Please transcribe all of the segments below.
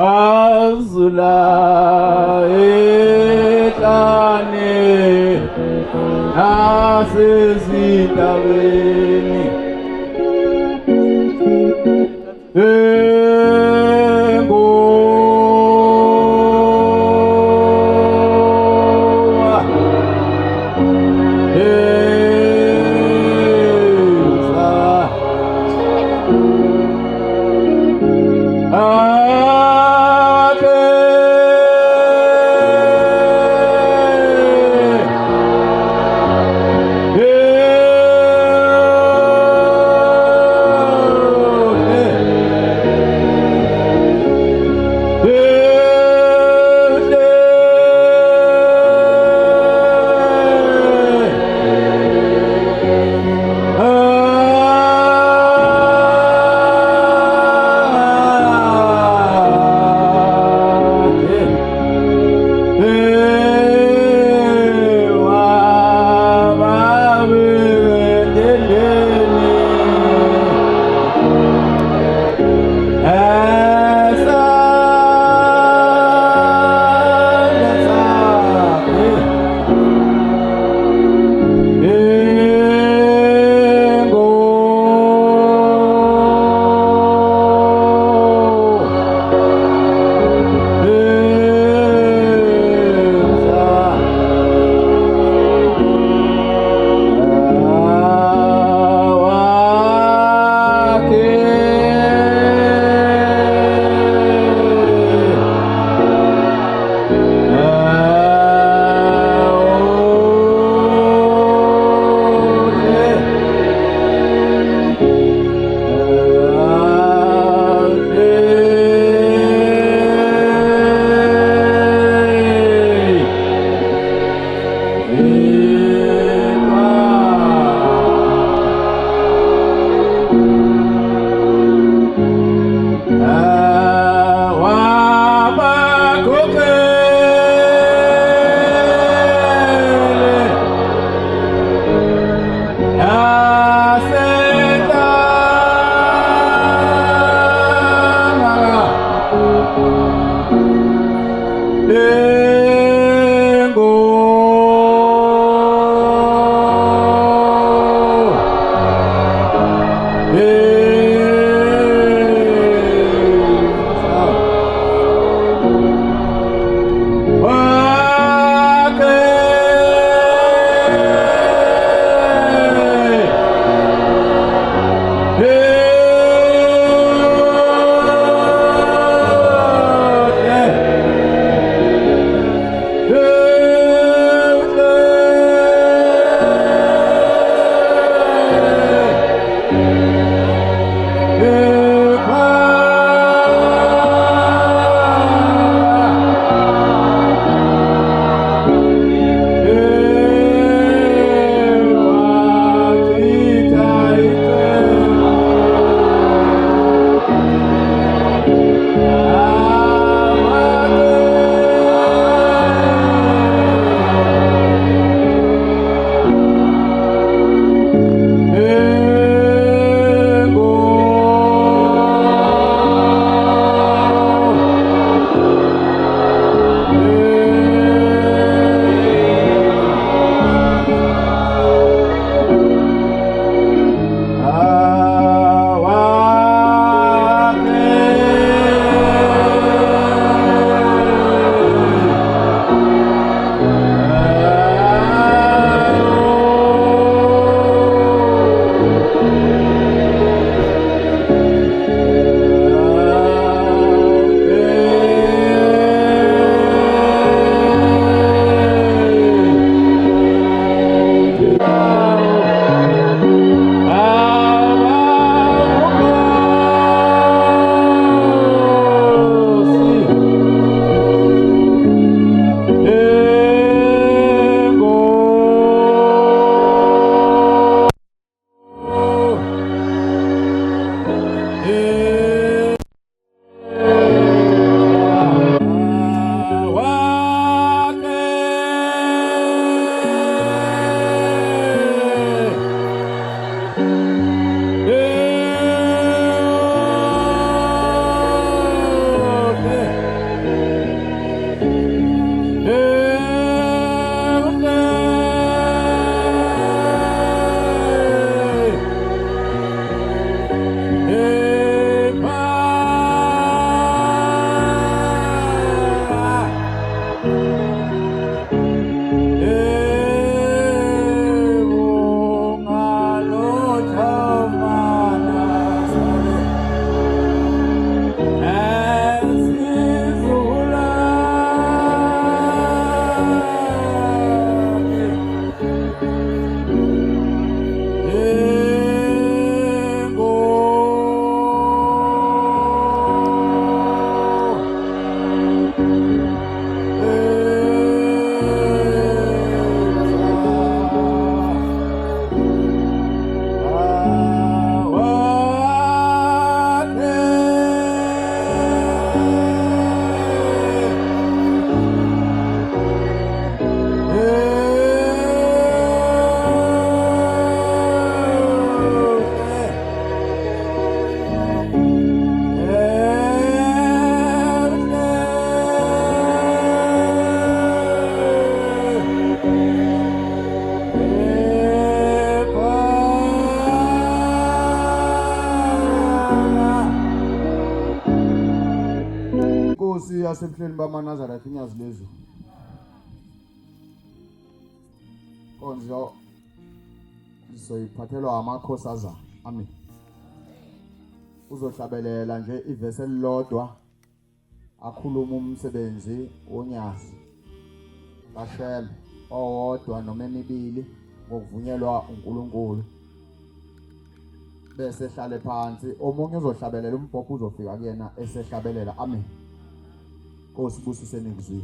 azula ehlane nasezindaweni Inkosi yasemhlweni bamaNazaretha inyazi lezo. Konzo soyiphathelwa amakhosazana. Amen. Uzohlabelela nje ivesi elilodwa akhuluma umsebenzi wonyazi. Bashele owodwa noma emibili ngokuvunyelwa uNkulunkulu. Bese hlale phansi omunye uzohlabelela umbhobho uzofika kuyena esehlabelela. Amen. Nkosi busise nikuzwi.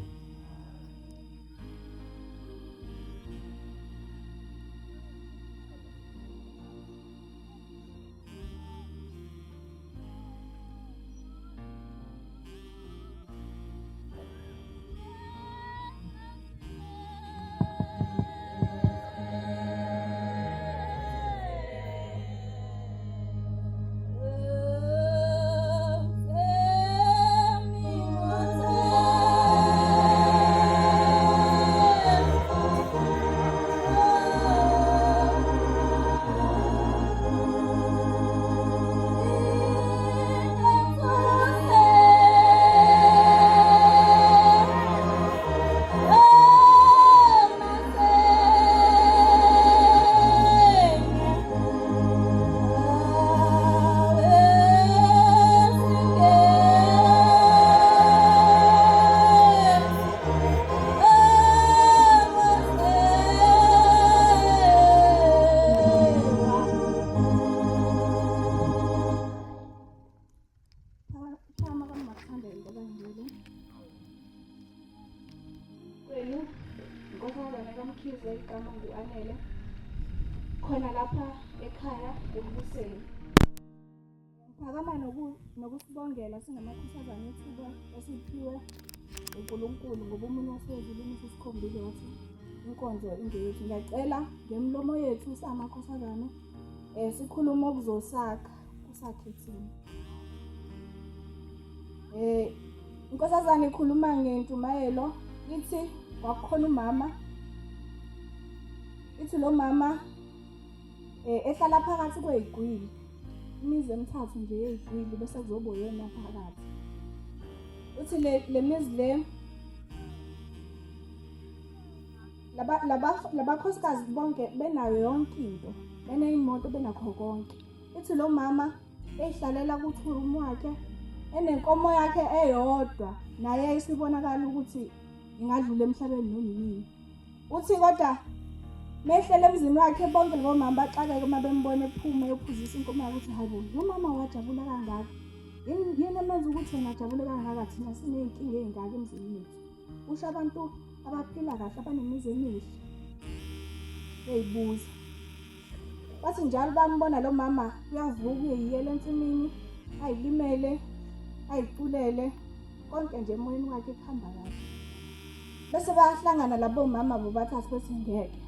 Khona lapha ekhaya ekuseni. Phakama nokusibongela singamakhosazana ethuba esiphiwe uNkulunkulu ngoba umuntu wasezulwini sisikhombile wathi inkonzo ingeyethu. Ngiyacela ngemlomo yethu samakhosazana sikhuluma okuzosakha kusakhe thina. Inkosazana ikhuluma ngentumayelo ithi kwakukhona umama. Ithi lo mama ehlala phakathi kwey'gwili, imizi emithathu nje yey'gwili bese kuzoba yena phakathi. Uthi le mizi le labakhosikazi bonke benayo yonke into, beney'moto benakho konke. Ithi lo mama eyihlalela kuthurumu wakhe enenkomo yakhe eyodwa naye isibonakala ukuthi ingadlula emhlabeni noma yini. Uthi kodwa mehlele emzini wakhe bonke lo mama baxakeke uma bembona ephuma eyophuzisa inkomo yakhe ukuthi hayibo lo mama wajabula kangaka. Yini emenza ukuthi yena ajabule kangaka thina siney'nkinga ey'ngaka emzini wethu. Usho abantu abaphila kahle abanemizi emihle beyibuza. Bathi njalo bambona lo mama uyavuka uyeyiyela ensimini ayilimele ayiculele konke nje emoyeni wakhe kuhamba kahle. Bese bayahlangana labo mama bobathathu bethi ngeke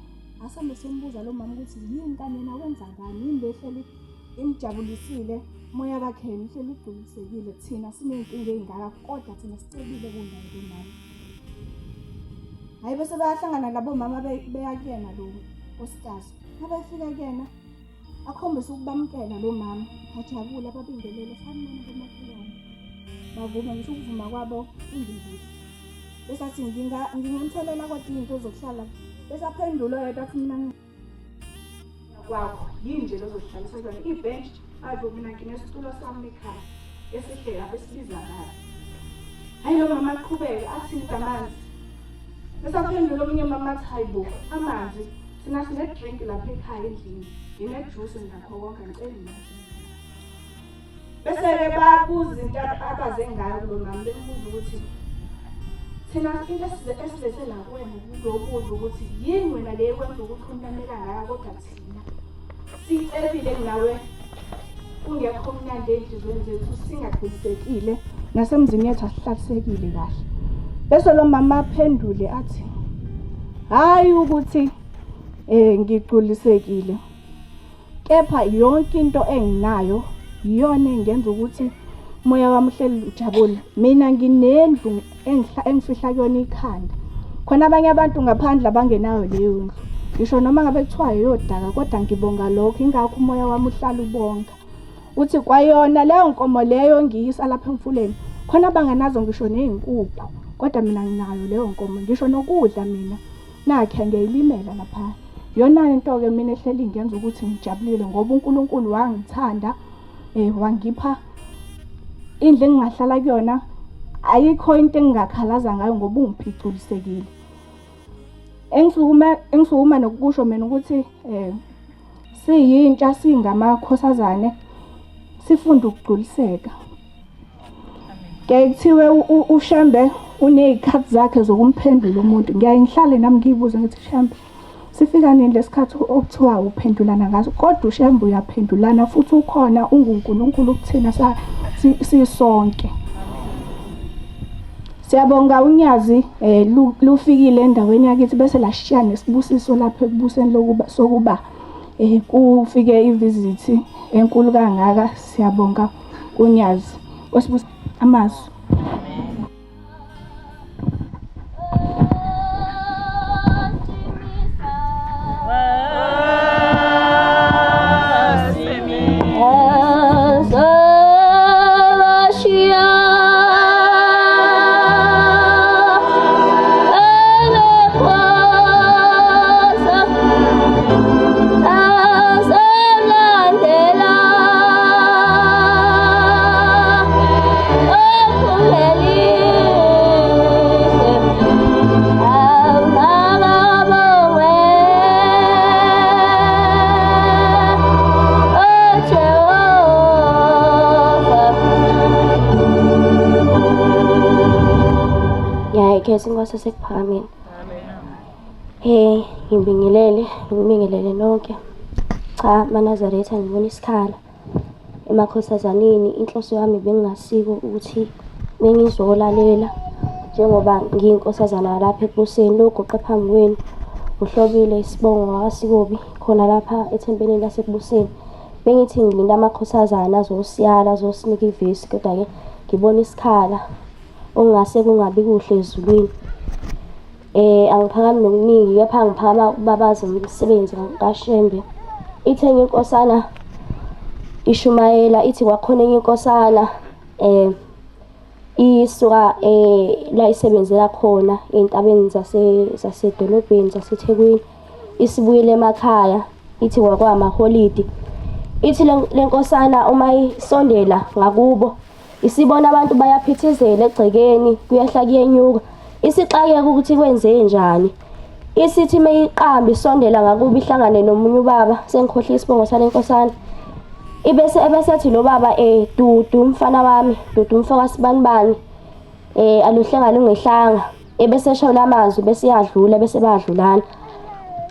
asambe simbuza lo mama ukuthi yini kanina wenza ngani, yini lehleli imjabulisile moya wakhe ihleli udulisekile thina siney'nkinga ey'ngaka kodwa thina sicebile kundawo mama. Hayi bese bayahlangana labo mama beya kuyena lo nkosikazi. Mabefika kuyena akhombisa ukubamkela lo mama ajabula babingelele sanibona komakhelwane. Bavuma ngisho ukuvuma kwabo indivile. Bese athi ngingamtholela kodwa into zokuhlala. Bese aphendula yedwa athi mina kwakho yini nje lozohlala sezona ibench azo mina nginesitulo sami ekhaya esihle abesibiza ngayo. Hayi lo mama aqhubeka athi amanzi. Bese aphendula omunye mama athi hayibo amanzi sina drink lapha ekhaya endlini juice nakho konke ngicela imali. Bese babuza into abaze ngayo lo mama bembuza ukuthi thina into esilethe la kuwena kuzobuza ukuthi yini wena le kwenza ukuthi unamela ngaka kodwa thina sicebile nawe ungekho mnandi enhlizweni zethu singagculisekile nasemzini yethu asihlalisekile kahle. Bese lo mama aphendule athi hayi ukuthi ngigculisekile kepha yonke into enginayo iyona engenza ukuthi moya wami uhleli ujabule. Mina nginendlu engifihla kuyona ikhanda. Khona abanye abantu ngaphandle abangenayo leyo ndlu. Ngisho noma ngabe kuthiwa yodaka kodwa ngibonga lokho ingakho umoya wami uhlala ubonga. Uthi kwayona leyo nkomo leyo ngiyisa lapha emfuleni khona abangenazo ngisho ney'nkukhu, kodwa mina nginayo leyo nkomo, ngisho nokudla mina nakhe ngiyayilimela lapha. Iyona into-ke mina ehleli ingenza ukuthi ngijabulile ngoba uNkulunkulu wangithanda, wangipha indlu engingahlala kuyona. Ayikho into engingakhalaza ngayo ngoba ungiphiculisekile. Engisukuma nokusho mina ukuthi siyintsha singamakhosazane sifunda ukugculiseka. Kuyaye kuthiwe uShembe uney'khathi zakhe zokumphendula umuntu. Ngiyaye ngihlale nami ngiyibuze ngithi Shembe, sifika nini lesikhathi okuthiwa uphendulana ngaso? Kodwa uShembe uyaphendulana futhi ukhona unguNkulunkulu kuthina sisonke. Siyabonga unyazi lufikile endaweni yakithi bese lashiya nesibusiso lapha ekubuseni sokuba kufike ivizithi enkulu kangaka. Siyabonga unyazi osibusa amazwi. Inkosi esekuphakameni. Ngibingelele nonke. Cha, maNazaretha ngibona isikhala emakhosazaneni. Inhloso yami bengingasiko ukuthi bengizolalela njengoba ngiyinkosazana lapha ebuseni. Logoqe phambi kwenu uhlobile isibongo wakwaSikobi khona lapha ethempelini lasebuseni. Bengithi ngilinda amakhosazana azosiyala azosinika ivesi, kodwa-ke ngibona isikhala okungase kungabi kuhle ezulwini. Angiphakami nokuningi, kepha ngiphakama ukubabaza umsebenzi kaShembe. Ithi enye inkosana iShumayela ithi kwakhona enye inkosana isuka la isebenzela khona ey'ntabeni zasedolobheni zaseThekwini, isibuyele emakhaya. Ithi kwakwamaholidi, ithi le nkosana uma isondela ngakubo isibona abantu bayaphithizela egcekeni, kuyehla kuyenyuka, isixakeka ukuthi kwenze njani. Isithi meyiqamba isondela ngakubo ihlangane nomunye ubaba, sengikhohlwe isibongo sale nkosana, ebesethi lo baba Dudu mfana wami, Dudu mfaka sibanibani, aluhlanga lungehlanga. Ebesesho lamazwi bese iyadlula bese bayadlulana.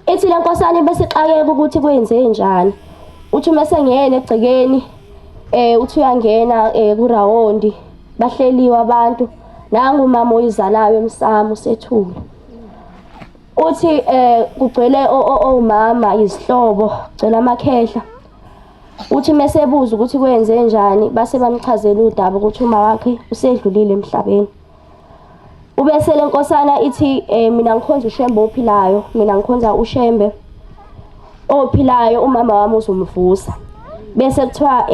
Ithi le nkosana besixakeka ukuthi kwenze njani. Uthi mesengena egcekeni uthi uyangena kuRawondi bahleliwe abantu, nangu umama oyizalayo emsamo sethule. Uthi kugcwele omama izihlobo, kugcwele amakhehla. Uthi mesebuza ukuthi kwenze njani base bamchazela udaba ukuthi uma wakhe usedlulile emhlabeni. Ubese le nkosana ithi mina ngikhonza uShembe ophilayo, mina ngikhonza uShembe ophilayo, umama wami uzomvusa. Bese kuthiwa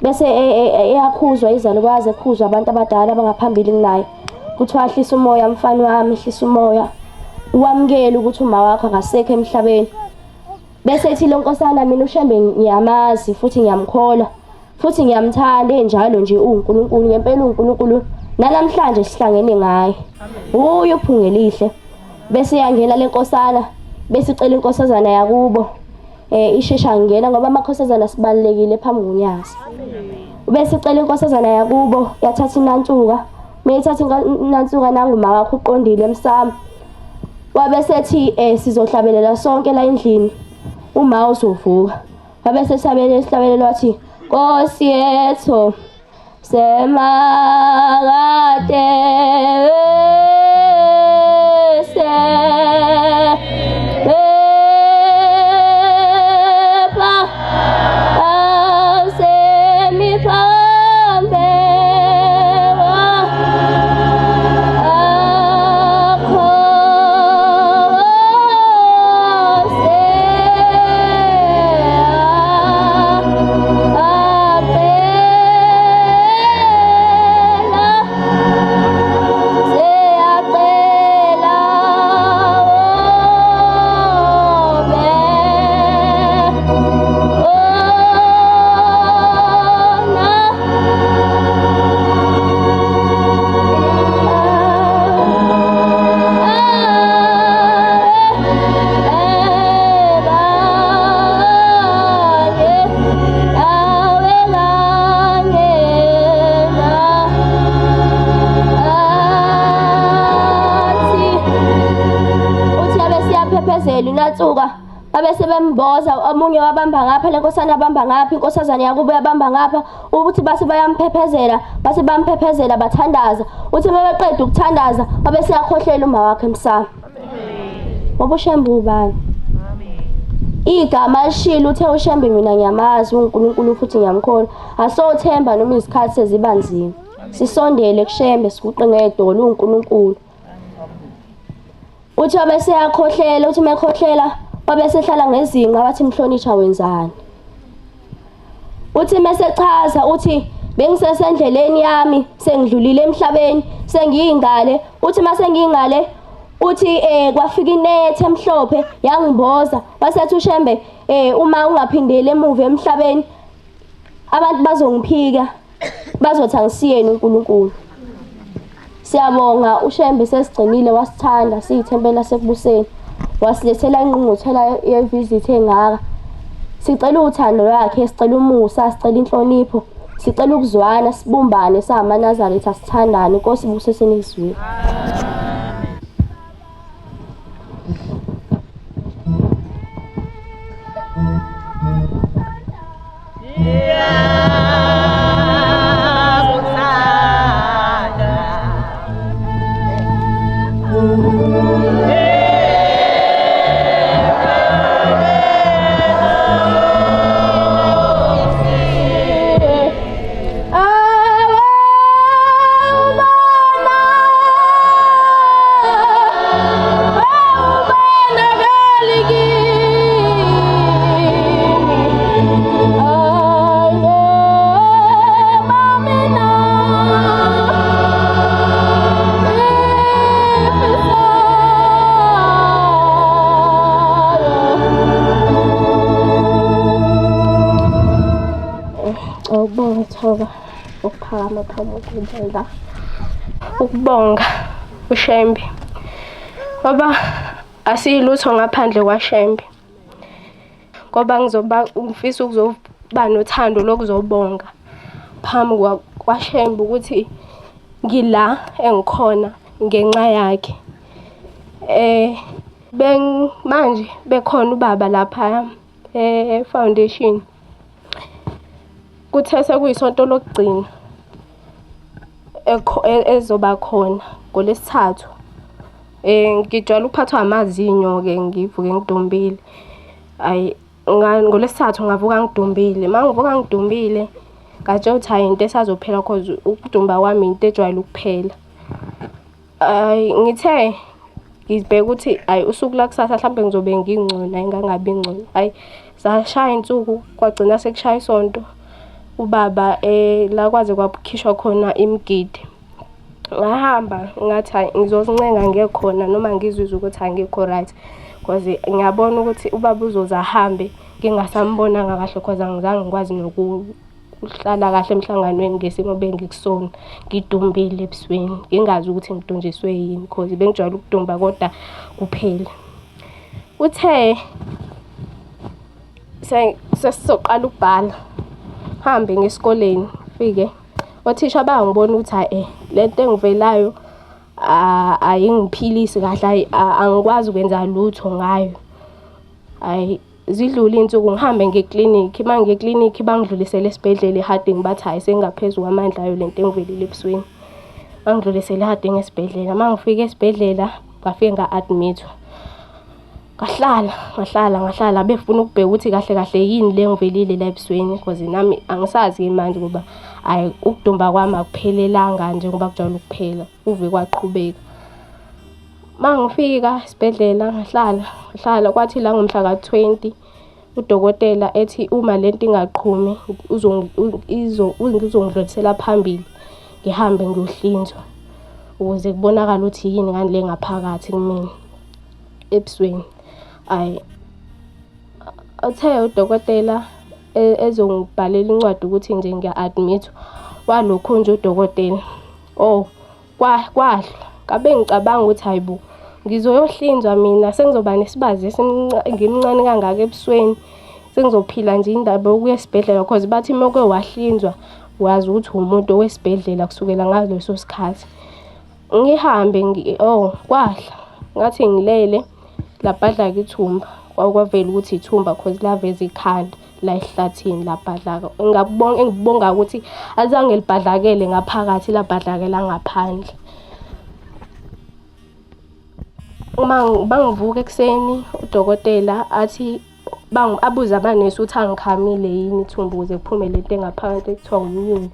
bese eyakhuzwa izalukwazi, ekhuzwa abantu abadala abangaphambili kunaye. Kuthiwa hlisa umoya mfana wami, hlisa umoya, wamukela ukuthi uma wakho akasekho emhlabeni. Bese ethi le nkosana mina uShembe ngiyamazi futhi ngiyamkholwa futhi ngiyamthanda enjalo nje uNkulunkulu, ngempela uNkulunkulu nalamhlanje sihlangene ngaye. Uye uphungelihle. Bese yangena le nkosana bese icela inkosazana yakubo ishesha ngena ngoba amakhosazana sibalekile phambi konyazi. Bese icela inkosazana yakubo yathatha inantsuka, mayithatha inantsuka nangu makho uqondile emsamo. Wabese ethi sizohlabelela sonke la endlini, uma uzovuka. Wabese esihlabelelo wathi Nkosi yethu semakade bemphephezela uNatsuka babe sebemboza, omunye wabamba ngapha, le nkosana abamba ngapha, inkosazane yakubo yabamba ngapha, ukuthi base bayamphephezela, base bamphephezela bathandaza. Uthi bebeqeda ukuthandaza babe seyakhohlela uma wakhe emsamo. Ngoba uShembe ubani? Igama lishilo, uthe uShembe mina ngiyamazi uNkulunkulu futhi ngiyamkholwa. Asothemba noma izikhathi sezibanzima. Sisondele kuShembe siguqe ngedolo uNkulunkulu. Uthi wabe seyakhohlela, uthi mekhohlela wabe sehlala ngezinqa wathi Mhlonishwa wenzani. Uthi mesechaza uthi bengisesendleleni yami sengidlulile emhlabeni sengiyingale. Uthi mase ngiyingale uthi kwafika inethe emhlophe yangimboza. Wasethi uShembe uma ungaphindele emuva emhlabeni abantu bazongiphika bazothi angisiyeni uNkulunkulu. Siyabonga uShembe sesigcinile wasithanda siyithempela sekubuseni. Wasilethela ingqungquthela yevisit engaka. Sicela uthando lwakhe, sicela umusa, sicela inhlonipho, sicela ukuzwana, sibumbane sangamaNazaretha sithandane. Inkosi ibuse senizwe. Ukuphakama phambi kwendlela ukubonga uShembe ngoba asiyilutho ngaphandle kwaShembe, ngoba ngifisa ukuzoba nothando lokuzobonga phambi kwaShembe ukuthi ngila engikhona ngenxa yakhe. Manje bekhona ubaba lapha foundation. Kuthe sekuyisonto lokugcina ezoba khona ngoLesithathu. Ngijwayele ukuphathwa amazinyo-ke ngivuke ngidumbile. ngoLesithathu ngavuka ngidumbile. Mangivuka ngidumbile ngatshela ukuthi hayi into esazophela cause ukudumba kwami into ejwayele ukuphela. Ngithe ngibheka ukuthi hayi usuku lakusasa mhlawumbe ngizobe ngingcono engangabi ngcono. Hayi zashaya insuku kwagcina sekushaya isonto. Ubaba la kwaze kwakhishwa khona imigidi. Ngahamba ngathi hayi ngizozincenga ngekhona noma ngizizwe ukuthi angikho right cause ngiyabona ukuthi ubaba uzoza ahambe ngingasambonanga kahle cause angizange ngikwazi nokuhlala kahle emhlanganweni ngesimo bengikusona ngidumbile ebusweni ngingazi ukuthi ngidunjiswe yini cause bengijwayele ukudumba kodwa kuphela. Uthe sesizoqala ukubhala hambe ngesikoleni fike othisha bayangibona ukuthi hayi lento engivelayo ayingiphilisi kahle angikwazi ukwenza lutho ngayo. Hayi zidlula insuku ngihambe ngeclinic manje ngeclinic bangidlulisele esibhedlela eHarding bathi hayi sengaphezulu kwamandla ayo lento engivelile ebusweni. Bangidlulisele eHarding esibhedlela. Mangifika esibhedlela ngafike nga-admithwa. Ngahlala befuna ukubheka ukuthi kahle yini le ngivelile la ebusweni cause nami angisazi manje ngoba hayi ukudumba kwami akuphelelanga nje ngoba kujwayele ukuphela uve kwaqhubeka. Mangifika esibhedlela ngahlala kwathi la ngomhla ka-20 udokotela ethi uma lento ingaqhumi uzongidlulisela phambili ngihambe ngiyohlinzwa ukuze kubonakala ukuthi yini ngani le ngaphakathi kumina ebusweni. Hayi uthe udokotela ezongibhalela incwadi ukuthi nje ngiya-admithwa walokho nje udokotela kwahla kabe ngicabanga ukuthi hayibo ngizoyohlinzwa mina sengizoba nesibazi ngimncane kangaka ebusweni sengizophila nje indaba yokuya esibhedlela cause bathi moke wahlinzwa wazi ukuthi umuntu wesibhedlela kusukela ngaleso sikhathi. Ngihambe kwahla ngathi ngilele labhadlaka ithumba. Kwavela ukuthi ithumba cause laveza ikhanda la esihlathini labhadlaka. Engikubonga ukuthi azange libhadlakele ngaphakathi, labhadlakela ngaphandle. Bangivuka ekuseni udokotela athi abuze amanesi ukuthi angikhamile yini ithumba ukuze kuphume lento engaphakathi ekuthiwa umnyunyu.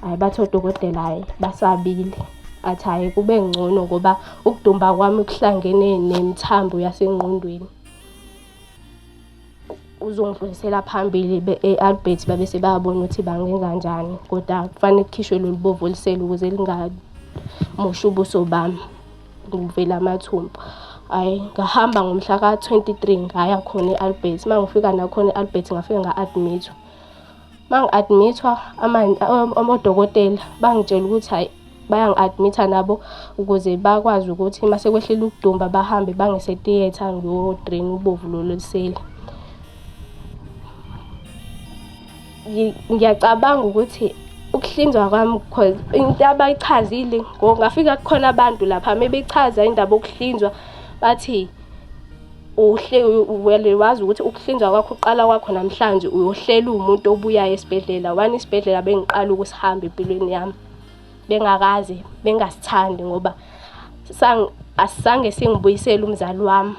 Hhayi bathi odokotela hhayi basabile. Athi hhayi kube ngcono ngoba ukudumba kwami kuhlangene nemithambo yasengqondweni. Uzongidlulisela phambili e-Albert babe sebabona ukuthi bangenza kanjani, kodwa kufanele kukhishwe lolu bovu olusele ukuze lingamoshi ubuso bami ngivela amathumbu. Hhayi ngahamba ngomhla ka-23 ngaya khona e-Albert. Uma ngifika nakhona e-Albert ngafika nga-admithwa. Uma ngi-admithwa odokotela bangitshela ukuthi hhayi bayangi-admitha nabo ukuze bakwazi ukuthi uma sekwehlile ukudumba bahambe bangise-theatre ngiyo-drain ubovu lolu olusele. Ngiyacabanga ukuthi ukuhlinzwa kwami because into abayichazile ngafika kukhona abantu lapha mebechaza indaba yokuhlinzwa bathi wazi ukuthi ukuhlinzwa kwakho uqala kwakho namhlanje uyohlela umuntu obuyayo esibhedlela. Isibhedlela bengiqala ukusihamba empilweni yami bengakaze bengasithandi ngoba asisange singibuyisele umzali wami.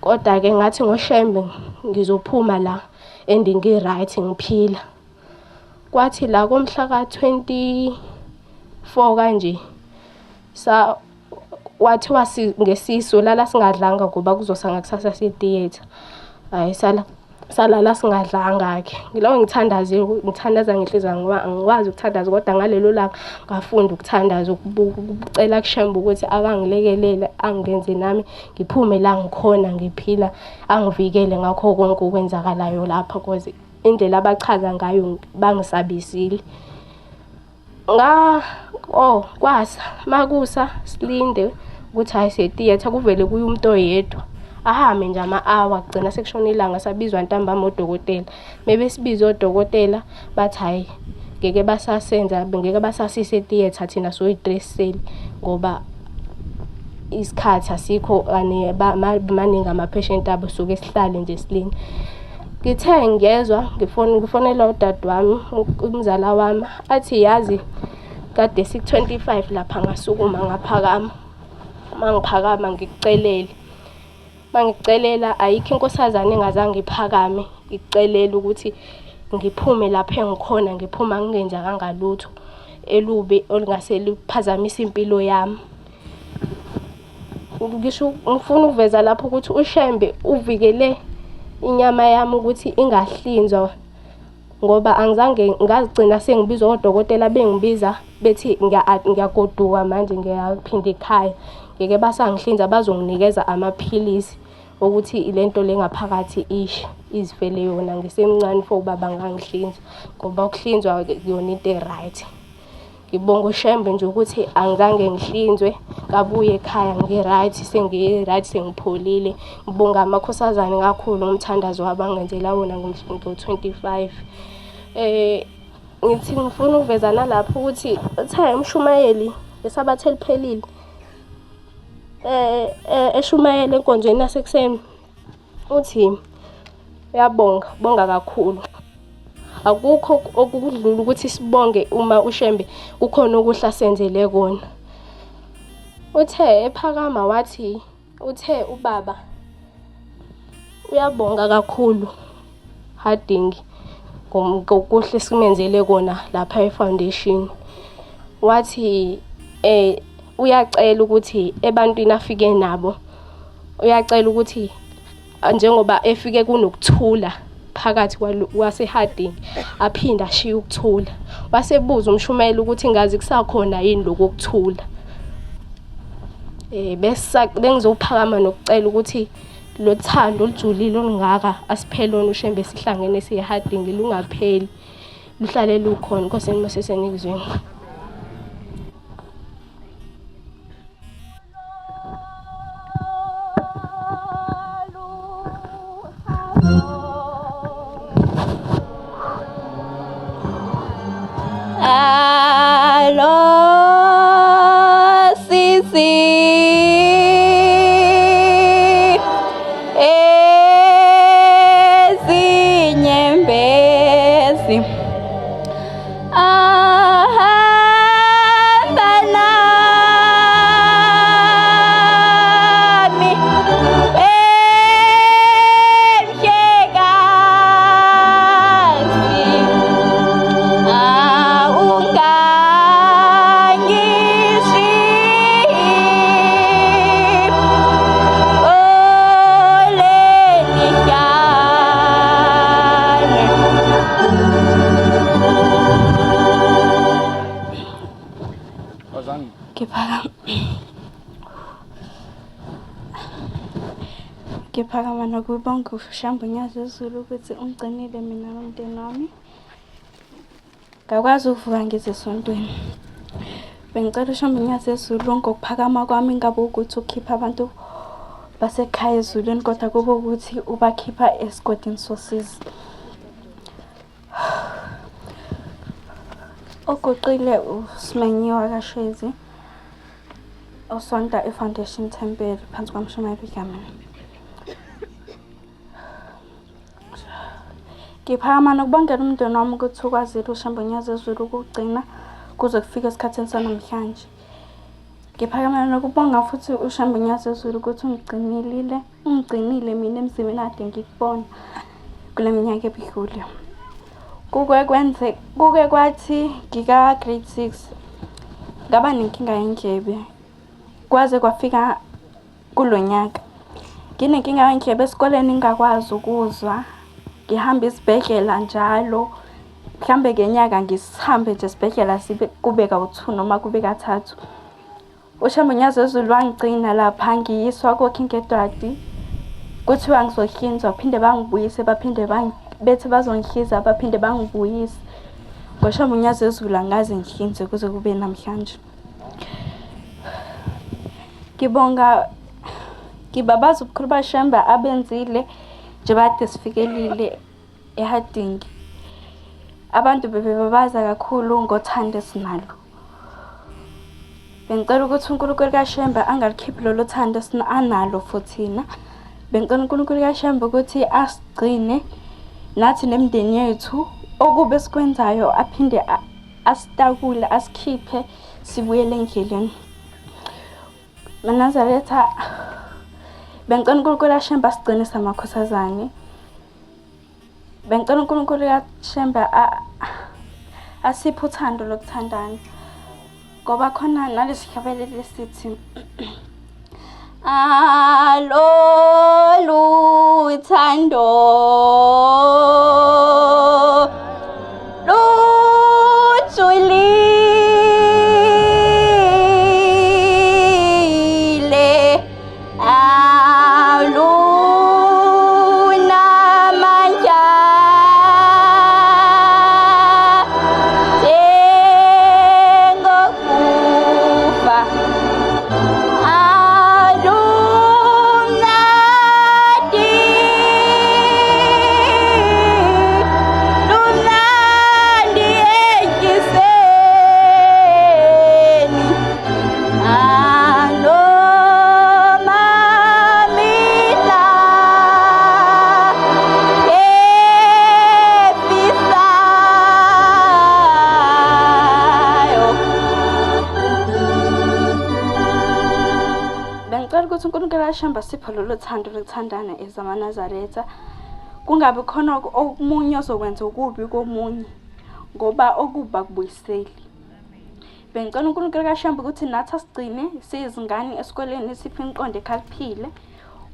Kodwa-ke ngathi ngoshembe ngizophuma la and ngi-right ngiphila. Kwathi la komhla ka-24 kanje wathiwa ngesisu lala singadlanga ngoba kuzosa ngakusasa se-theatre. Hhayi salala singadlanga-ke. Ngiloko ngithandaza ngenhliziyo angikwazi ukuthandaza kodwa ngalelo langa ngafunda ukuthandaza ukucela kushembe ukuthi akangilekelele angenze nami ngiphume la ngikhona ngiphila, angivikele ngakho konke okwenzakalayo lapha cause indlela abachaza ngayo bangisabisile. Kwasa makusa silinde ukuthi hhayi se-theatre kuvele kuye umuntu oyedwa ahambe nje ama-hour kugcina sekushona ilanga sabizwa ntambama odokotela. Mebesibiza odokotela bathi hhayi ngeke basasise e-theatre thina soyi-dress ngoba isikhathi asikho maningi ama-patient abo suke sihlale nje silinde. Ngithe ngiyezwa ngifonela udade wami umzala wami athi yazi kade 25 lapha ngasukuma ngaphakama. Uma ngiphakama ngikucelela ayikho inkosazane engazange iphakame ikucelela ukuthi ngiphume lapha engikhona, ngiphuma ngingenzakanga lutho elubi olungase luphazamise impilo yami. Ngisho ngifuna ukuveza lapho ukuthi ushembe uvikele inyama yami ukuthi ingahlinzwa ngoba angizange ngazigcina sengibizwa odokotela bengibiza bethi ngiyagoduka manje ngiyaphinda ekhaya. Ngeke basangihlinza bazonginikeza amaphilisi ukuthi lento le ngaphakathi izifele yona ngisemncane for uba bangangihlinza ngoba ukuhlinzwa yona into e-right. Ngibonga ushembe nje ukuthi angizange ngihlinzwe ngabuye ekhaya ngi-right sengi-right sengipholile. Ngibonga amakhosazane kakhulu ngomthandazo abangenzela wona ngo-25. Ngithi ngifuna ukuveza nalapho ukuthi uthe umshumayeli lesabathe liphelile eshumayela enkonzweni yasekuseni uthi bonga kakhulu. Akukho okudlula ukuthi sibonge uma ushembe kukhona okuhla senzele kona. Uthe ephakama wathi ubaba uyabonga kakhulu Harding ngokuhle simenzele kona lapha e-foundation. Wathi uyacela ukuthi ebantwini afike nabo uyacela ukuthi njengoba efike kunokuthula phakathi wase-Harding aphinda ashiya ukuthula. Wasebuza umshumayeli ukuthi ngazi kusakhona yini lokuthula. Bengizophakama nokucela ukuthi lo thando olujulile olungaka asiphelona ushembe sihlangene siye-Harding lungapheli luhlale lukhona. Nkosini Mosesengizweni. Alo sisi Wazangi. Ngiphakama nokubonga uShambunyazi Zulu ukuthi ungigcinile mina nomndeni wami. Ngakwazi ukuvuka ngize esontweni. Bengicela uShambunyazi Zulu ngokuphakama kwami ngabe ukuthi ukhipha abantu basekhaya ezulwini kodwa kube ukuthi ubakhipha esigodini sosizi. Oguqile uSimenyiwa kaShezi osonta eFoundation Temple phansi kwaMshumayeli Dlamini. Ngiphakama nokubongela umndeni wami ukuthi ukwazile uShambunyazi Zulu ukugcina kuze kufike esikhathini sanamhlanje. Ngiphakama nokubonga futhi uShambunyazi Zulu ukuthi ungigcinile mina emzimweni ade ngikubona kule minyaka ebidlule. Kuke kwathi ngika grade 6 ngaba nenkinga yendlebe. Kwaze kwafika kulonyaka. Nginenkinga yendlebe esikoleni ngingakwazi ukuzwa. Ngihamba isibhedlela njalo. Mhlambe ngenyaka ngisihambe nje isibhedlela sibe kube ka2 noma kube ka3. uShambunyazi Zulu wangigcina lapha ngiyiswa koKing Edward. Kuthiwa ngizohlinzwa phinde bangibuyise baphinde bethi bazongihliza baphinde bangibuyise. ngoShambunyazi Zulu angaze ngihlinze kuze kube namhlanje. Ngibabaza ubukhulu baShamba abenzile nje bade sifikelile eHarding. Abantu bebebabaza kakhulu ngothando esinalo. Bengicela ukuthi uNkulunkulu kaShamba angalikhiphi lolu thando analo futhina. Bengicela uNkulunkulu kaShamba ukuthi asigcine nathi nemindeni yethu okube sikwenzayo aphinde asitakule asikhiphe sibuyele endleleni. Nazaretha bengicela uNkulunkulu kaShamba asigcine samakhosazane. Bengicela uNkulunkulu kaShamba asiphe uthando lokuthandana. Ngoba khona nalesi hlabeleli lesithi alolu uthando lujulile alunamandla njengokufa lumnandi ekiseni anomamila efisayo. Bengicela ukuthi uNkulunkulu kaShamba siphe lolu thando lokuthandana ezamaNazaretha. Kungabi khona omunye ozokwenza ukubi komunye ngoba okuba kubuyiseli. Bengicela uNkulunkulu kaShamba ukuthi nathi asigcine siyizingane esikoleni siphe inqondo ekhaliphile.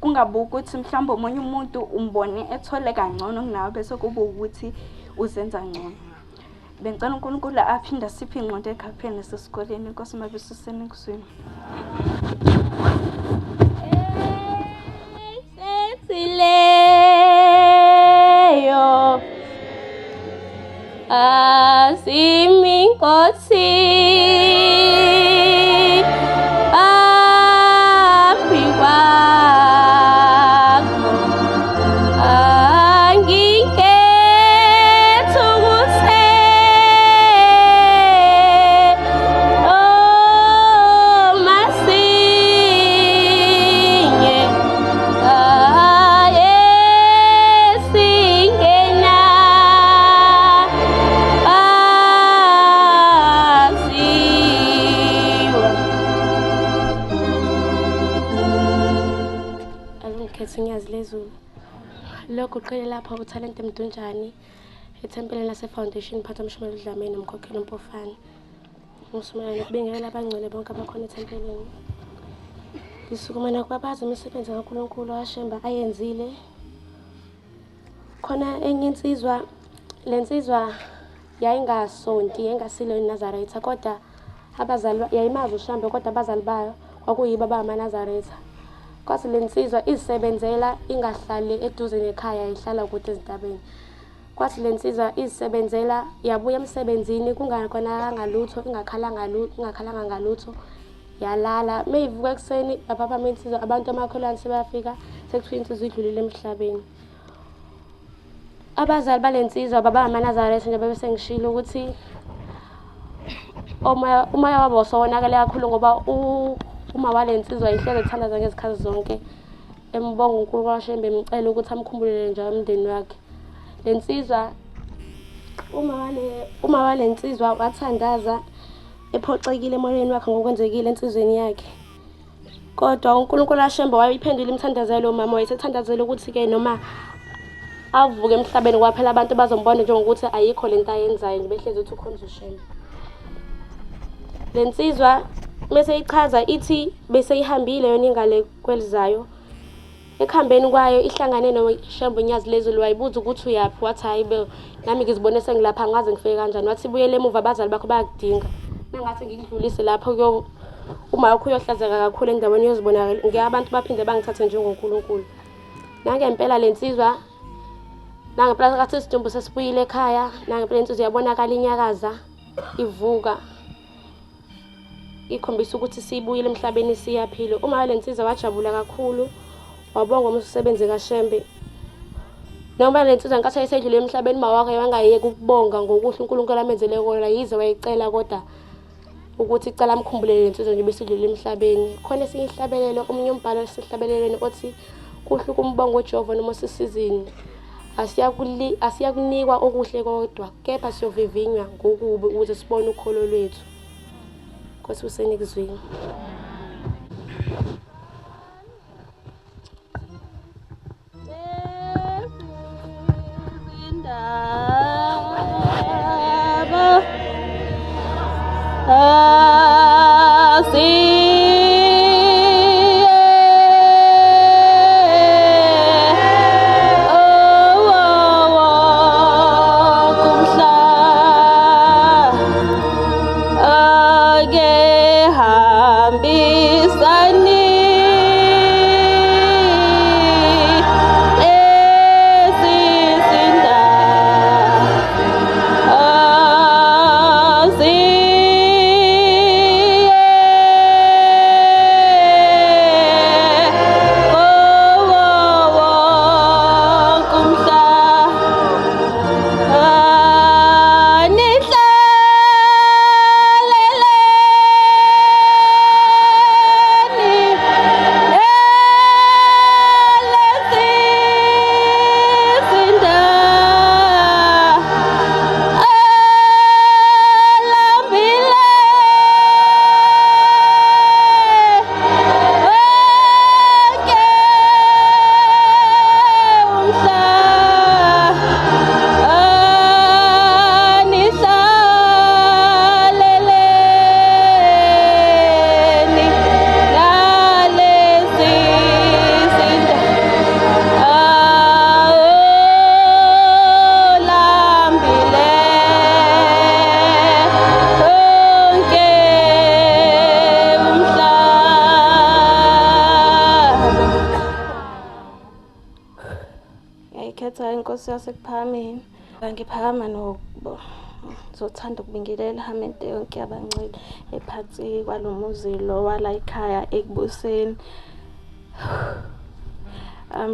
Kungabi ukuthi mhlawumbe omunye umuntu umbone ethole kangcono kunawe bese kube ukuthi uzenza ngcono. Bengicela uNkulunkulu aphinde siphe inqondo ekhaliphile nasesikoleni. Inkosi mabusiseni kusini. Sileyo asiminkosi aphikwakho angikhethe ukuse masinye ayesingena asiwa. Alungikhethe Zulu. Lokhu qele lapha uThalente Mdunjani ethempelini laseFoundation phatha uMshumayeli Dlamini nomkhokheli uMpofane. Ngisukumela nokubingelela abangcwele bonke abakhona ethempelini. Ngisukumela kubabaza imisebenzi kaNkulunkulu kaShamba ayenzile. Khona enye insizwa lensizwa yayingasonti engasilo eNazaretha kodwa yayimazi uShambe kodwa abazali bayo kwakuyibo abangamaNazaretha. Kwathi le nsizwa izisebenzela ingahlali eduze nekhaya, ihlala kude ezintabeni. Kwathi le nsizwa izisebenzela yabuya emsebenzini kungakonakanga lutho, ingakhalanga ngalutho, yalala. Meyivuka ekuseni yaphaphama insizwa, abantu amakhelwane sebafika sekuthiwa insizwa idlulile emhlabeni. Abazali bale nsizwa babangamaNazaretha nje babesengishilo ukuthi umoya wabo wasowonakele kakhulu ngoba uma wale nsizwa ihlele ethandaza ngezikhathi zonke, embonga uNkulunkulu kaShembe, emcela ukuthi amkhumbulele njalo umndeni wakhe. Le nsizwa uma wale nsizwa wathandaza ephoxekile emoyeni wakhe ngokwenzekile ensizweni yakhe. Kodwa uNkulunkulu kaShembe wayiphendula imithandazelo. Umama wayesethandazela ukuthi-ke noma avuke emhlabeni kwaphela abantu bazombona njengokuthi ayikho lento ayenzayo nje, behlezi uthi ukhonza uShembe. Le nsizwa bese ichaza ithi bese ihambile yona ingale kwelizayo. Ekuhambeni kwayo ihlangane noShembe uNyazi Lezulu, wayibuza ukuthi uyaphi. Wathi hayi nami ngizibone sengilapha, ngaze ngifike kanjani. Wathi buyele emuva, abazali bakho bayakudinga. Nangathi ngikudlulise lapho uma wakho uyohlazeka kakhulu endaweni yozibonakala, ngeke abantu baphinde bangithathe njengoNkulunkulu. Nangempela le nsizwa, nangempela kathi isidumbu sesibuyile ekhaya, nangempela insizwa yabonakala inyakaza, ivuka, ikhombisa ukuthi siyibuyile emhlabeni, siyaphila. Uma le nsizwa wajabula kakhulu, wabonga umsebenzi kaShembe. Noma le nsizwa ngenkathi ayisedlule emhlabeni, uma wakhe wangayeki ukubonga ngokuhle uNkulunkulu amenzele kona, yize wayicela kodwa ukuthi icela amkhumbulele le nsizwa nje besidlule emhlabeni. Khona esinye isihlabelelo, omunye umbhalo esihlabelelweni othi kuhle ukumbonga uJehova noma usisizini. Asiyakunikwa okuhle kodwa, kepha siyovivinywa ngokubi ukuze sibone ukholo lwethu. Nkosi usenikuzwini. Inkosi yasekuphakameni, ngiphakama zothanda ukubingelela ihamente yonke yabanceli ephansi kwalo muzi lo wala ekhaya ekubuseni.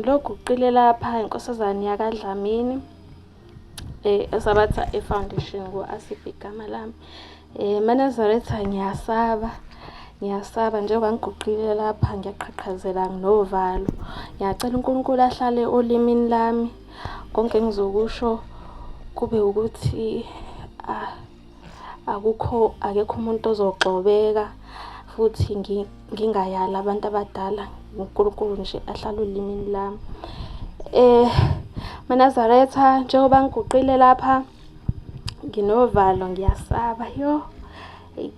Lokhu uqile lapha inkosazane yakaDlamini esabatha eFoundation ngo-Asiphi igama lami. MaNazaretha, ngiyasaba njengoba ngiguqile lapha, ngiyaqhaqhazela nginovalo. Ngiyacela uNkulunkulu ahlale olimini lami, konke engizokusho kube ukuthi akekho umuntu ozogxobeka, futhi ngingayala abantu abadala. uNkulunkulu nje ahlale olimini lami. MaNazaretha, njengoba ngiguqile lapha, nginovalo, ngiyasaba,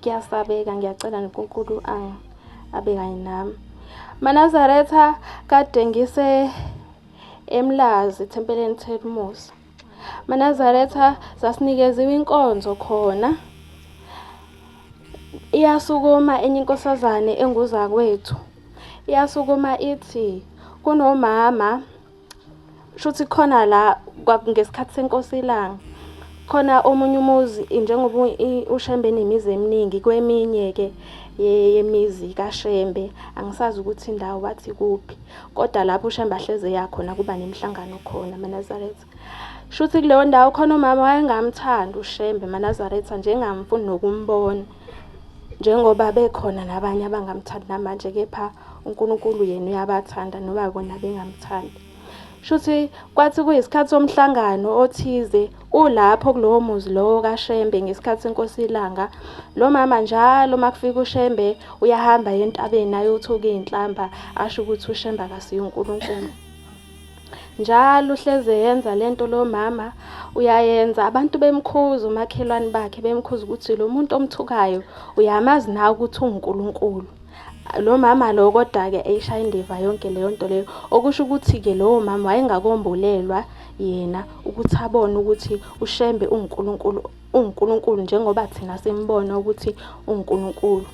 kuyasabeka. Ngiyacela noNkulunkulu abe kanye nami. MaNazaretha, kade ngise eMlazi ethempeleni Thelimusa. MaNazaretha, sasinikeziwe inkonzo khona. iyasukuma enye inkosazane enguzakwethu. Iyasukuma ithi kunomama shuthi khona la ngesikhathi senkosi ilanga. Khona omunye umuzi njengoba uShembe enemizi eminingi kweminye-ke yemizi kaShembe angisazi ukuthi indawo bathi kuphi. Kodwa lapho uShembe ahleze yakhona kuba nemihlangano khona eManazaretha. Shuthi kuleyo ndawo khona umama wayengamthanda uShembe eManazaretha njengamfuni nokumbona. Njengoba bekhona nabanye abangamthandi namanje kepha uNkulunkulu yena uyabathanda noba bona bengamthandi. Shuthi kwathi kuyisikhathi somhlangano othize ulapho kulowo muzi lowo kaShembe ngesikhathi senkosi ilanga. Lo mama njalo makufika uShembe uyahamba entabeni ayothuka izinhlamba asho ukuthi uShembe akasiyo uNkulunkulu. Njalo uhleze yenza lento lo mama uyayenza abantu bemkhuza umakhelwane bakhe bemkhuza ukuthi lo muntu omthukayo uyamazi nawe ukuthi uNkulunkulu. Lo mama lo kodwa-ke eyishaya indiva yonke leyo nto leyo okusho ukuthi-ke lowo mama wayengakombulelwa yena ukuthi abone ukuthi uShembe uNkulunkulu njengoba thina simbona ukuthi uNkulunkulu.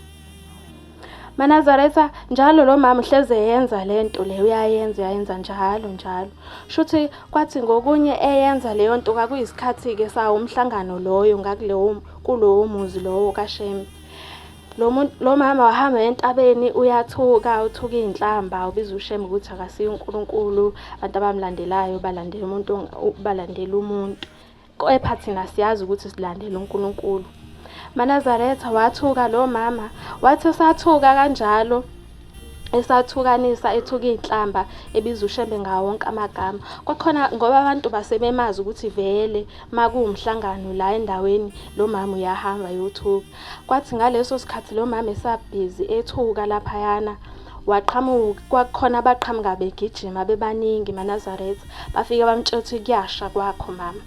Manazaretha njalo lo mama uhleze yenza lento leyo uyayenza njalo. Shuthi kwathi ngokunye eyenza leyo nto kwakuyisikhathi-ke sawo umhlangano loyo kulowo muzi lowo kaShembe. Lo mama wahamba entabeni uthuka izinhlamba ubiza uShembe ukuthi akasiyo uNkulunkulu. Abantu abamlandelayo balandela umuntu. Kepha thina siyazi ukuthi silandela uNkulunkulu. Manazaretha wathuka lo mama wathi esathuka kanjalo esathukanisa ethuka izinhlamba ebiza uShembe ngawo wonke amagama. Kwakhona ngoba abantu basebemazi ukuthi vele makuwumhlangano la endaweni lo mama uyahamba yothuka. Kwathi ngaleso sikhathi lo mama esabhizi ethuka laphayana waqhamuka kwakhona abaqhamuka begijima bebaningi Manazaretha bafike bamtshela ukuthi kuyasha kwakho mama.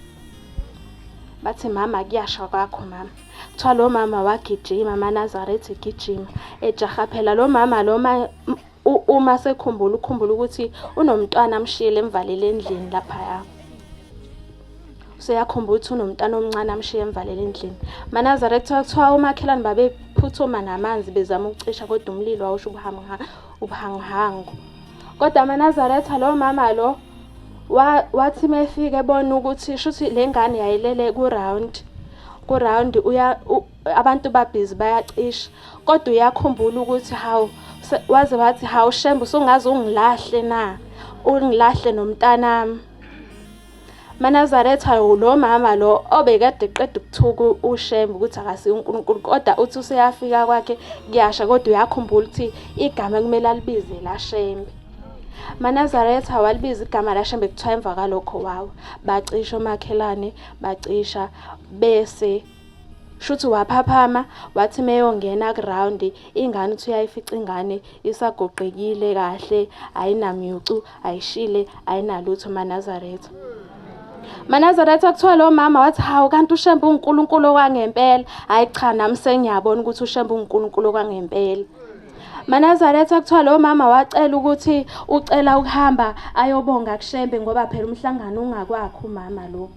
Bathi mama kuyasha kwakho mama. Kuthiwa lo mama wagijima Manazaretha egijima ejaha phela lo mama uma sekhumbula ukuthi unomntwana amshiyele emvalele endlini laphaya. Useyakhumbula ukuthi unomntwana omncane amshiye emvalele endlini. Manazaretha kuthiwa umakhelwane babephuthuma namanzi bezama ukucisha kodwa umlilo wawusho ubuhanguhangu. Kodwa Manazaretha lo mama lo wathi mefika ebona ukuthi shuthi le ngane yayilele kuround abantu babhizi bayacisha kodwa uyakhumbula ukuthi wathi hawu Shembe usungaze ungilahle na ungilahle nomntanami. Manazaretha lo mama lo obekade eqeda ukuthuka uShembe ukuthi akasiyo uNkulunkulu kodwa uthi useyafika kwakhe kuyasha kodwa uyakhumbula ukuthi igama kumele alibize la Shembe. Manazaretha walibiza igama laShembe kuthiwa emva kalokho wawo bacisha omakhelwane bacisha bese shuthi waphaphama wathi meyongena kuround ingane uthi uyayifica ingane isagoqekile kahle ayinamyucu ayishile ayinalutho Manazaretha kuthiwa lo mama wathi hawu kanti uShembe uNkulunkulu kwangempela. Hayi cha nami sengiyabona ukuthi uShembe uNkulunkulu kwangempela. Manazaretha kuthiwa lo mama wacela ukuthi ucela ukuhamba ayobonga kuShembe ngoba phela umhlangano ungakwakho umama lo.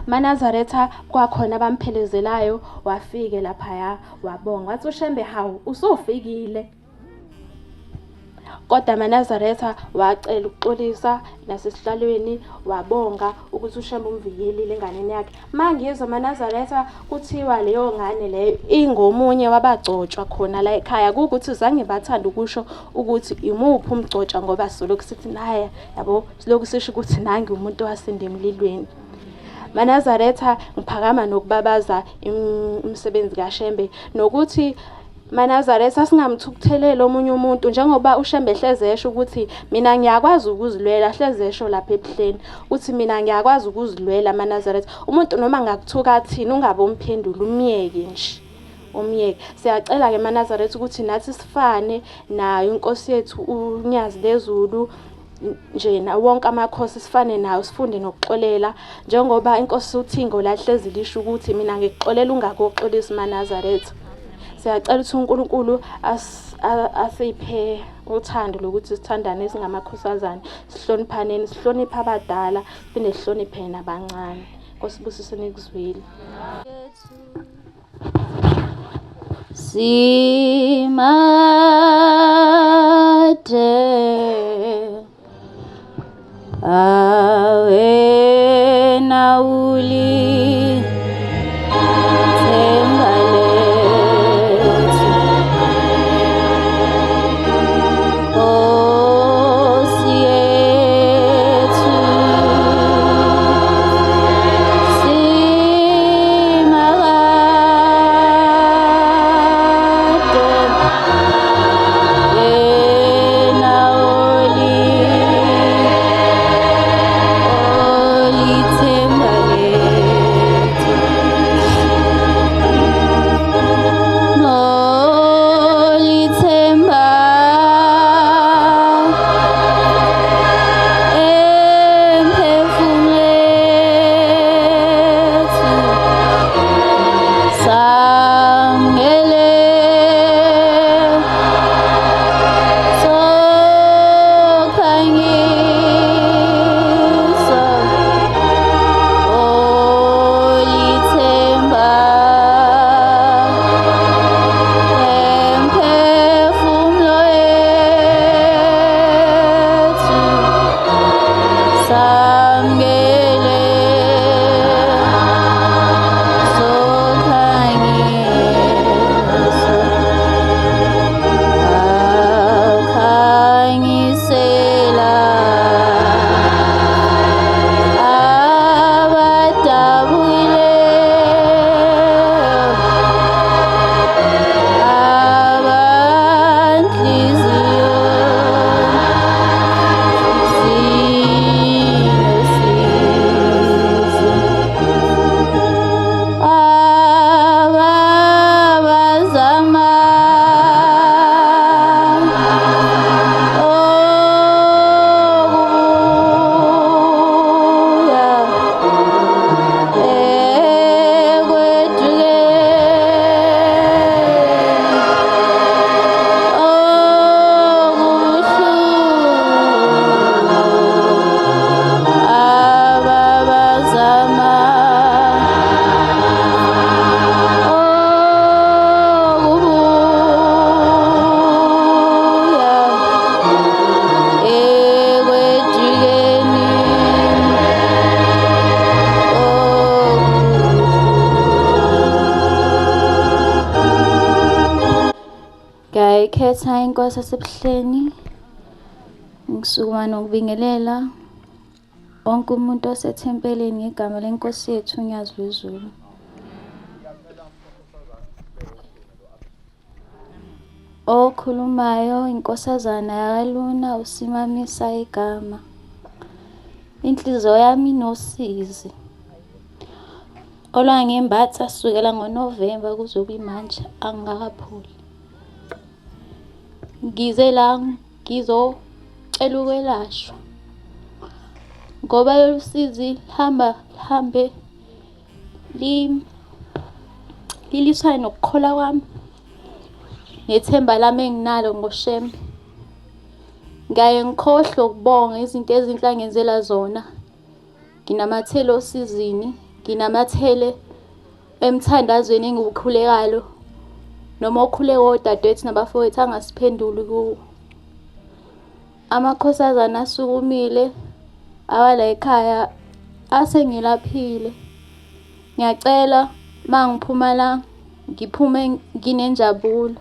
Manazaretha kwakhona abamphelezelayo wafike laphaya wabonga wathi uShembe hawu usufikile. Kodwa Manazaretha wacela ukuxolisa nasesihlalweni wabonga ukuthi uShembe umvikelile enganeni yakhe. Mangizwa Manazaretha kuthiwa leyo ngane leyo ingomunye wabagcotshwa khona la ekhaya ukuthi zange bathanda ukusho ukuthi imuphi umgcotshwa ngoba silokhu sithi naye yabo silokhu sisho ukuthi nangi umuntu wasinda emlilweni. Manazaretha ngiphakama nokubabaza umsebenzi kaShembe nokuthi Manazaretha singamthukuthelele omunye umuntu njengoba uShembe hleze esho ukuthi mina ngiyakwazi ukuzilwela hleze esho lapha ebuhleni uthi mina ngiyakwazi ukuzilwela Manazaretha umuntu noma ngakuthuka athini ungabe umphendula umyeke nje umyeke. Siyacela ke Manazaretha ukuthi nathi sifane nayo inkosi yethu uNyazi leZulu nje na wonke amakhosi sifane nayo sifunde nokuxolela njengoba inkosi uThingo la hlezi lisho ukuthi mina ngikuxolela ungakoxolisa Manazaretha. Siyacela ukuthi uNkulunkulu asiphe uthando lokuthi sithandane singamakhosazana sihloniphaneni sihloniphe abadala siphinde sihloniphe nabancane. Nkosibusise nikuzwile. simade awena uli themba lethu Nkosi yethu simade yena olithemba lethu nolithemba emphefumulethu samngele sokhanyisa olithemba emphefumulo yethu samngele sokhanyisa akhanyisela ngayikhetha inkosi yasebuhleni ngisukuma nokubingelela wonke umuntu osethempelini ngegama lenkosi yethu uNyazi wezulu. Okhulumayo inkosazana yakaluna usimamisa igama. Inhliziyo yami inosizi olwangembatha sukela ngoNovemba kuzoba manje angakaphuli. Ngize la ngizocela ukwelashwa ngoba lolusizi lihambe liliswayo nokukhola kwami nethemba lami enginalo ngoShembe. Ngaye ngikhohlwe ukubonga izinto ezinhle angenzela zona. Nginamathele osizini, nginamathele emthandazweni engiwukhulekalo noma okhuleka odadewethu nabafowethu angasiphenduli kuwo. Amakhosazana asukumile awala ekhaya asengilaphile. Ngiyacela mangiphuma la ngiphume nginenjabulo.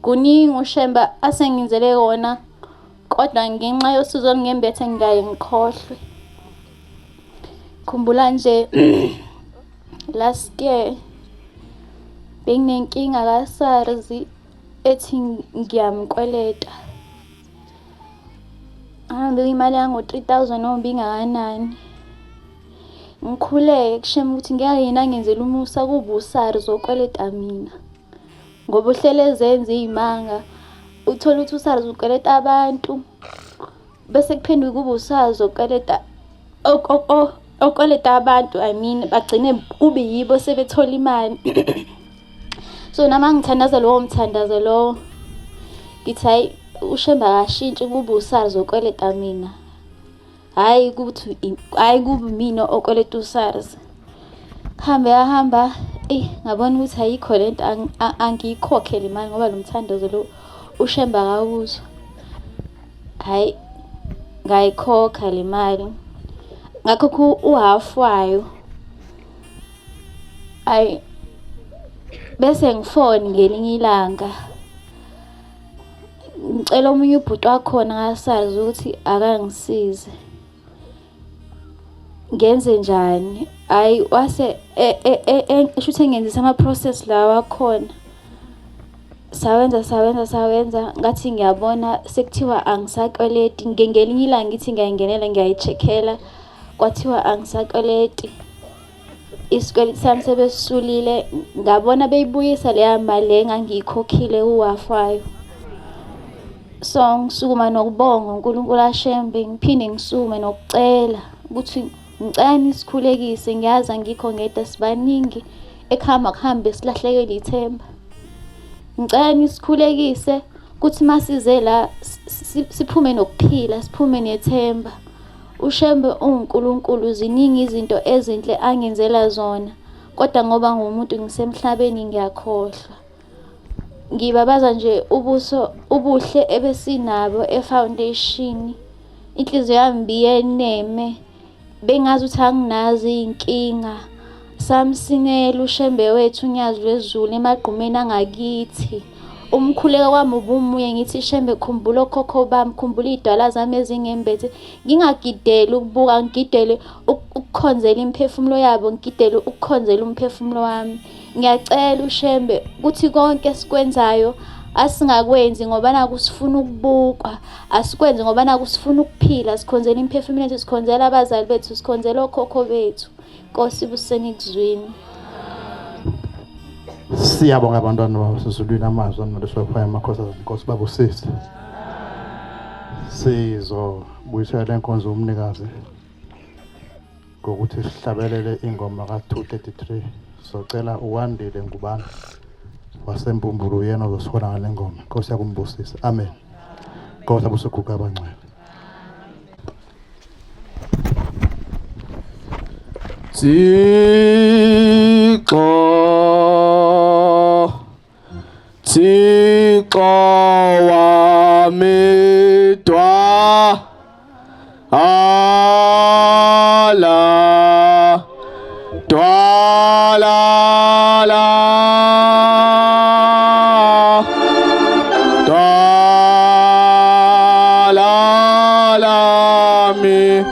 Kuningi uShembe asengenzele kona kodwa ngenxa yosizo ngembethe ngaye ngikhohlwe. Khumbula nje last year benginenkinga kaSARS ethi ngiyamkweleta. Ahambe imali yango 3000 noma ingakanani. Ngikhuleke kushema ukuthi ngeke yena ngenzele umusa kuba uSARS okweleta mina. Ngoba uhlele zenze izimanga uthola ukuthi uSARS ukweleta abantu bese kuphenduka kuba uSARS okweleta okweleta abantu bagcine kube yibo sebethola imali. So nama ngithandaza lowo mthandazo lo ngithi hayi uShembe akashintshe kube uSARS okweleta mina. Hayi kubi mina okweleta uSARS. Hamba ngabona ukuthi ayikho lento angiyikhokhele imali ngoba lo mthandazo lo uShembe akawuzwa. Hhayi, ngayikhokha le mali. Ngakhokha uhafu wayo. Hhayi, bese ngifone ngelinye ilanga. Ngicela omunye ubhuti wakhona ngasazi ukuthi akangisize. Ngenze njani? Hhayi, wase shuthi engenzisa ama-process lawa akhona. Sawenza ngathi ngiyabona sekuthiwa angisakweleti. Ngelinye ilanga ngithi ngiyayingenela ngiyayi-check-ela. Kwathiwa angisakweleti. Isikweleti sami sebesisulile. Ngabona beyibuyisa leya mali le engangiyikhokhile uhafu wayo. So ngisukuma nokubonga uNkulunkulu kaShembe, ngiphinde ngisukume nokucela ukuthi ngicela nisikhulekise. Ngiyazi angikho ngedwa, sibaningi kuhambe silahlekelwe ithemba. Ngicela nisikhulekise ukuthi masize la siphume nokuphila, siphume nethemba. uShembe uNkulunkulu, ziningi izinto ezinhle angenzela zona, kodwa ngoba ngumuntu ngisemhlabeni ngiyakhohlwa. Ngibabaza nje ubuhle ebesinabo efoundation. Inhliziyo yami biyeneme, bengazi ukuthi anginazo iy'nkinga. Samsingela uShembe wethu unyazi lwezulu emagqumeni angakithi. Umkhuleko kwami ubumuye ngithi Shembe, khumbula okhokho bami, khumbula iy'dwala zami ezingembethe. Ngingagideli ukubuka, ngigidele ukukhonzela imiphefumulo yabo, ngigidele ukukhonzela umphefumulo wami. Ngiyacela uShembe ukuthi konke esikwenzayo asingakwenzi ngoba naku sifuna ukubukwa, asikwenzi ngoba naku sifuna ukuphila. Sikhonzela imiphefumulo yethu, sikhonzela abazali bethu, sikhonzela okhokho bethu. Nkosi ibuseni ekuzwini. Siyabonga abantwana basezulwini amazwi anoleswaphaya amakhosazana Nkosi babusisi. Sizobuyisela le nkonzo umnikazi ngokuthi sihlabelele ingoma ka-233. Socela uwandile Ngubane wasembumbulu yena ozosihola ngale ngoma. Nkosi yakumbusisa. Amen. Nkosi abusuguga abangcwele. Thixo wami dwala mi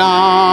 khona